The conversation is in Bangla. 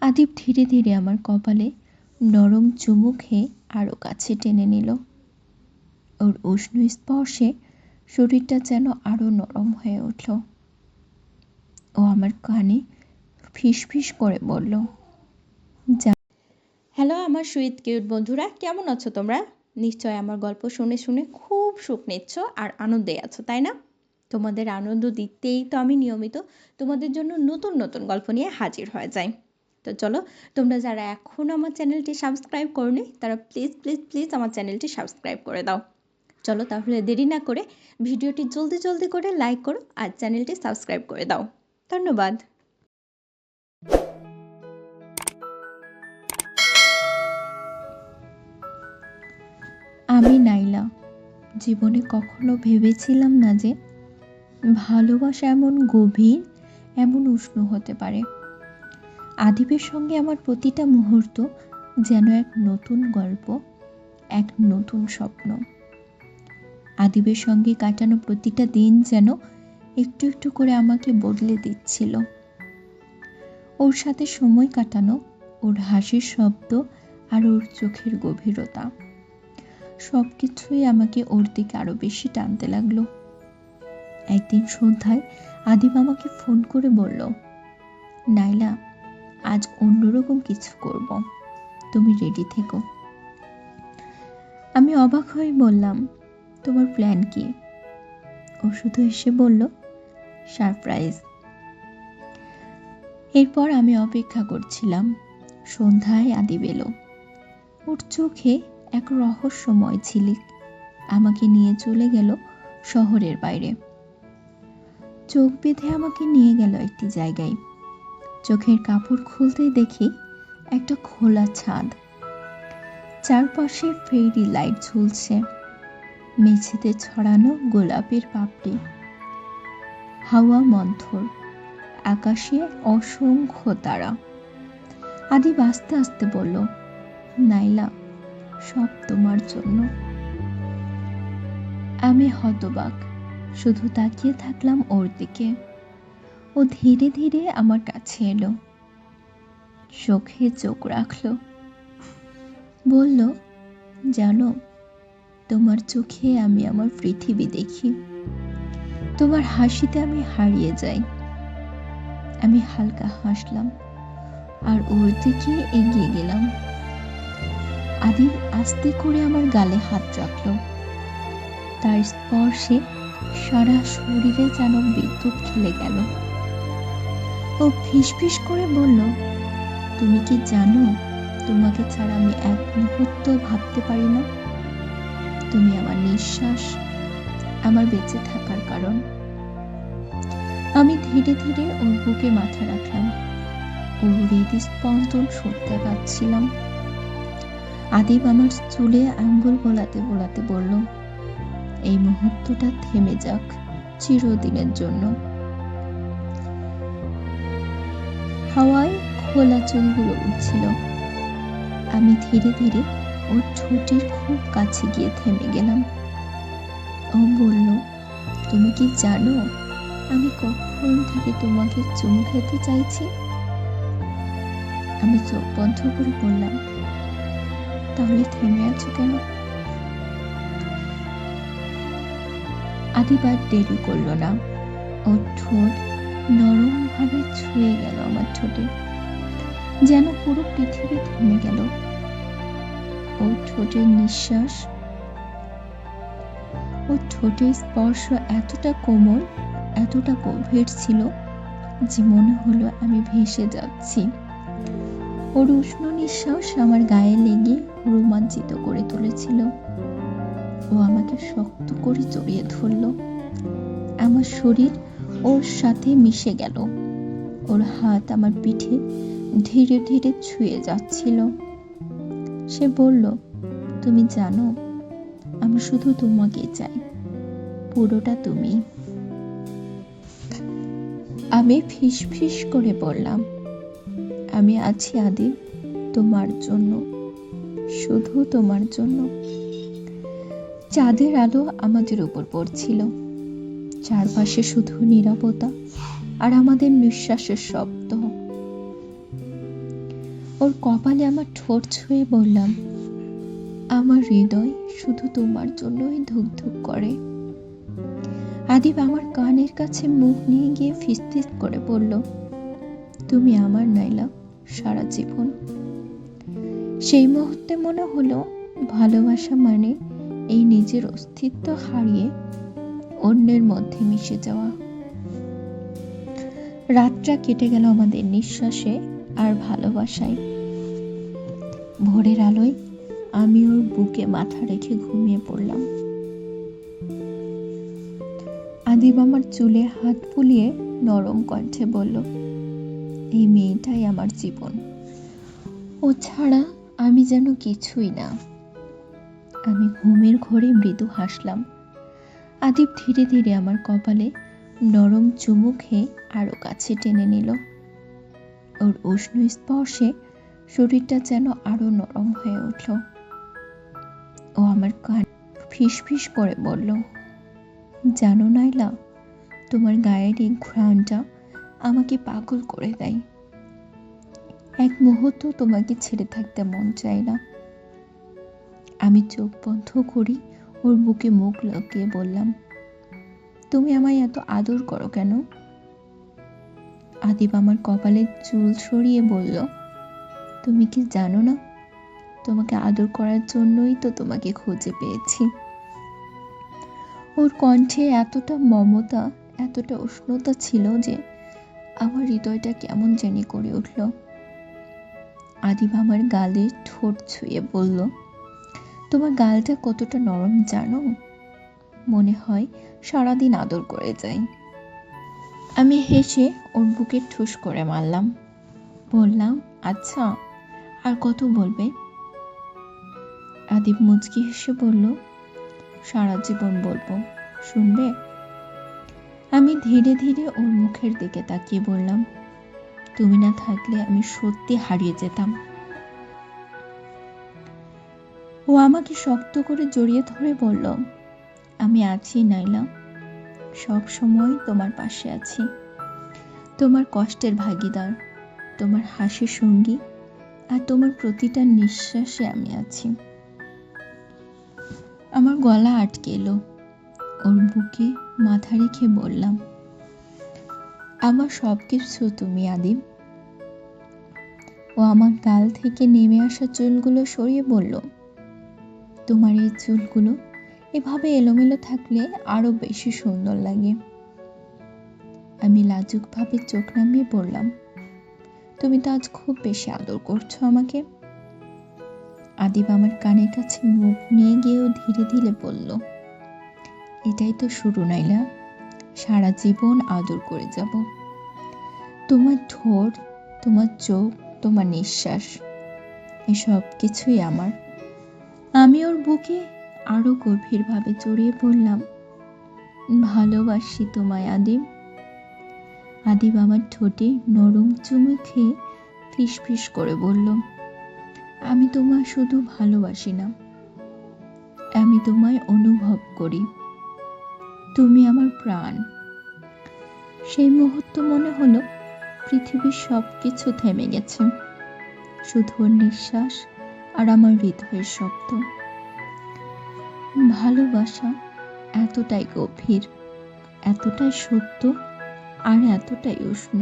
আদিব ধীরে ধীরে আমার কপালে নরম চুমু খেয়ে আরও কাছে টেনে নিল। ওর উষ্ণ স্পর্শে শরীরটা যেন আরও নরম হয়ে উঠল। ও আমার কানে ফিসফিস করে বলল, হ্যালো আমার সুইট কিউট বন্ধুরা, কেমন আছো তোমরা? নিশ্চয় আমার গল্প শুনে শুনে খুব সুখ নিচ্ছ আর আনন্দে আছো, তাই না? তোমাদের আনন্দ দিতেই তো আমি নিয়মিত তোমাদের জন্য নতুন নতুন গল্প নিয়ে হাজির হয়ে যাই। তো চলো, তোমরা যারা এখনও আমার চ্যানেলটি সাবস্ক্রাইব করোনি তারা প্লিজ প্লিজ প্লিজ আমার চ্যানেলটি সাবস্ক্রাইব করে দাও। চলো তাহলে দেরি না করে ভিডিওটি জলদি জলদি করে লাইক করো আর চ্যানেলটি সাবস্ক্রাইব করে দাও। ধন্যবাদ। আমি নাইলা জীবনে কখনো ভেবেছিলাম না যে ভালোবাসা এমন গভীর, এমন উষ্ণ হতে পারে। আদিবের সঙ্গে আমার প্রতিটা মুহূর্ত যেন এক নতুন গল্প, এক নতুন স্বপ্ন। আদিবের সঙ্গে কাটানো প্রতিটা দিন যেন একটু একটু করে আমাকে বদলে দিচ্ছিল। ওর সাথে সময় কাটানো, ওর হাসির শব্দ আর ওর চোখের গভীরতা, সব কিছুই আমাকে ওর দিকে আরো বেশি টানতে লাগলো। একদিন সন্ধ্যায় আদিব আমাকে ফোন করে বলল, নাইলা, আজ অন্যরকম কিছু করব, তুমি রেডি থেকো। আমি অবাক হয়ে বললাম, তোমার প্ল্যান কি? ও শুধু এসে বলল, সারপ্রাইজ। এরপর আমি অপেক্ষা করছিলাম। সন্ধ্যায় আদিব এলো। ওর চোখে এক রহস্যময় ঝিলিক আমাকে নিয়ে চলে গেল শহরের বাইরে। চোখ বেঁধে আমাকে নিয়ে গেল একটি জায়গায়। চোখের কাপড় খুলতেই দেখি একটা খোলা ছাদ, চারপাশে ফেরি লাইট ঝুলছে, মেঝেতে ছড়ানো গোলাপের পাপড়ি, হাওয়া মন্থর, আকাশে অসংখ্য তারা। আদিব আস্তে আস্তে বলল, নাইলা, সব তোমার জন্য। আমি হতবাক, শুধু তাকিয়ে থাকলাম ওর দিকে। ও ধীরে ধীরে আমার কাছে এলো, চোখে চোখ রাখলো, বলল, জানো, তোমার চোখে আমি আমার পৃথিবী দেখি, তোমার হাসিতে আমি হারিয়ে যাই। আমি হালকা হাসলাম আর ওর দিকে এগিয়ে গেলাম। আদিব আস্তে করে আমার গালে হাত রাখলো। তার স্পর্শে সারা শরীরে যেন বিদ্যুৎ খেলে গেল। ও ফিসফিস করে বলল, তুমি কি জানো, তোমাকে ছাড়া আমি এক মুহূর্ত ভাবতে পারি না। তুমি আমার নিঃশ্বাস, আমার বেঁচে থাকার কারণ। আমি ধীরে ধীরে ওর বুকে মাথা রাখলাম। ওর হৃদস্পন্দন শুনতে পাচ্ছিলাম। আদিব আমার চুলে আঙ্গুল বোলাতে বোলাতে বলল, এই মুহূর্তটা থেমে যাক চিরদিনের জন্য। হাওয়ায় খোলা চুলগুলো উঠছিল। আমি ধীরে ধীরে ওর ঠোঁটের খুব কাছে গিয়ে থেমে গেলাম। ও বলল, তুমি কি জানো, আমি কখন থেকে তোমাকে চুমু খেতে চাইছি? আমি চোখ বন্ধ করে বললাম, তাহলে থেমে আছো কেন? আদিব আর দেরি করল না। ওর ঠোঁট নরম ভাবে ছুঁয়ে গেল আমার ঠোঁটে, যেন পুরো পৃথিবী থেমে গেল। ওর ঠোঁটের নিঃশ্বাস, ওর ঠোঁটের স্পর্শ এতটা কোমল, এতটা গভীর ছিল যে মনে হলো আমি ভেসে যাচ্ছি। ওর উষ্ণ নিঃশ্বাস আমার গায়ে লেগে রোমাঞ্চিত করে তুলেছিল। ও আমাকে শক্ত করে জড়িয়ে ধরল। আমার শরীর ওর সাথে মিশে গেল। ওর হাত আমার পিঠে ধীরে ধীরে ছুঁয়ে যাচ্ছিল। সে বলল, তুমি জানো, আমি শুধু তোমাকে চাই, পুরোটা তুমি। আমি ফিসফিস করে বললাম, আমি আছি আদিব, তোমার জন্য, শুধু তোমার জন্য। চাঁদের আলো আমাদের উপর পড়ছিল। চারপাশে শুধু নীরবতা আর আমাদের নিঃশ্বাসের শব্দ। ওর কপালে আমার ঠোঁট ছুঁয়ে বললাম, আমার হৃদয় শুধু তোমার জন্যই ধুক ধুক করে। আদিব আমার কানের কাছে মুখ নিয়ে গিয়ে ফিসফিস করে বলল, তুমি আমার নাইলা সারা জীবন। সেই মুহূর্তে মনে হলো ভালোবাসা মানে এই নিজের অস্তিত্ব হারিয়ে অন্যের মধ্যে মিশে যাওয়া। রাতটা কেটে গেল আমাদের নিঃশ্বাসে আর ভালোবাসায়। ভোরের আলোয় আমি ওর বুকে মাথা রেখে ঘুমিয়ে পড়লাম। আদিব আমার চুলে হাত বুলিয়ে নরম কণ্ঠে বলল, এই মেয়েটাই আমার জীবন, ও ছাড়া আমি যেন কিছুই না। আমি ঘুমের ঘোরে মৃদু হাসলাম। আদিব ধীরে ধীরে আমার কপালে নরম চুমু খেয়ে আরো কাছে টেনে নিল। ওর উষ্ণ স্পর্শে শরীরটা যেন আরো নরম হয়ে উঠল। ও আমার কান ফিস ফিস করে বলল, জানো নাইলা, তোমার গায়ের এই ঘ্রাণটা আমাকে পাগল করে দেয়। এক মুহূর্ত তোমাকে ছেড়ে থাকতে মন চায় না। আমি চোখ বন্ধ করি ওর বুকে মুখ লাগিয়ে বললাম, তুমি আমায় এত আদর করো কেন? আদিব আমার কপালে চুল সরিয়ে বলল, তুমি কি জানো না, তোমাকে আদর করার জন্যই তো তোমাকে খুঁজে পেয়েছি। ওর কণ্ঠে এতটা মমতা, এতটা উষ্ণতা ছিল যে আমার হৃদয়টা কেমন জানি করে উঠল। আদিব আমার গালে ঠোঁট ছুঁয়ে বলল, তোমার গালটা কতটা নরম জানো? মনে হয় সারাদিন আদর করে যাই। আমি হেসে ওর বুকে ঠুস করে মারলাম। বললাম, আচ্ছা আর কত বলবে? আদিব মুচকি হেসে বলল, সারা জীবন বলবো, শুনবে? আমি ধীরে ধীরে ওর মুখের দিকে তাকিয়ে বললাম, তুমি না থাকলে আমি সত্যি হারিয়ে যেতাম। ও আমাকে শক্ত করে জড়িয়ে ধরে বলল, আমি আছি নাইলা, সব সময় তোমার পাশে আছি, তোমার কষ্টের ভাগিদার, তোমার হাসির সঙ্গী, আর তোমার প্রতিটা নিঃশ্বাসে আমি আছি। আমার গলা আটকে এলো। ওর বুকে মাথা রেখে বললাম, আমার সব কিছু তুমি আদিব। ও আমার গাল থেকে নেমে আসা চুলগুলো সরিয়ে বলল, তোমার এই চুলগুলো এভাবে এলোমেলো থাকলে আরো বেশি সুন্দর লাগে। আমি লাজুকভাবে চোখ নামিয়ে বললাম, তুমি তো আজ খুব বেশি আদর করছো আমাকে। আদিব আমার কানের কাছে মুখ নিয়ে গিয়েও ধীরে ধীরে বলল, এটাই তো শুরু নাইলা, সারা জীবন আদর করে যাব। তোমার ঠোঁট, তোমার চোখ, তোমার নিঃশ্বাস, এসব কিছুই আমার। আমি ওর বুকে আরো গভীরভাবে জড়িয়ে পড়লাম, ভালোবাসি তোমায় আদিব। আদিব আমার ঠোঁটে নরম চুমু খেয়ে ফিস ফিস করে বলল, আমি তোমায় শুধু ভালোবাসি না, আমি তোমায় অনুভব করি, তুমি আমার প্রাণ। সেই মুহূর্ত মনে হলো পৃথিবীর সব কিছু থেমে গেছে, শুধু ওর নিঃশ্বাস আর আমার হৃদয়ের শব্দ। ভালোবাসা এতটাই গভীর, এতটাই সত্য আর এতটাই উষ্ণ।